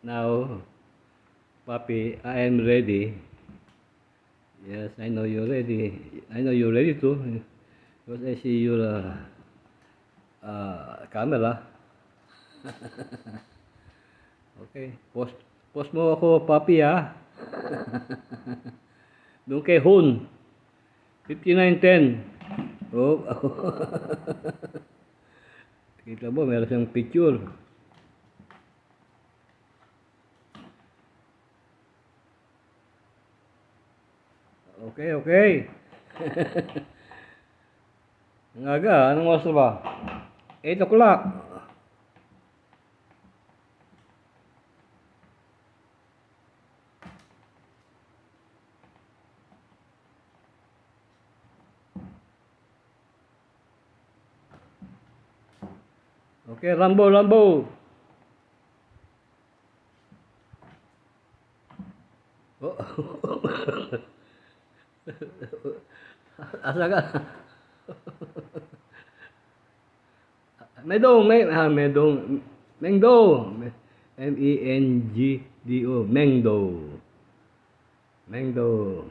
Now, Papi, I am ready. Yes, I know you're ready. I know you're ready too. Because I see your camera. Okay. Post mo ako, Papi, ha? Doon kay Hun. 5910. Oh. Kita mo, meron siyang picture. Okay, okay. Ang aga, anong oras na ba? 8 o'clock. Okay, Rambo, Rambo. Oh. Asa ka? Medong, Medong. Mengdo. Mengdo. Mengdo.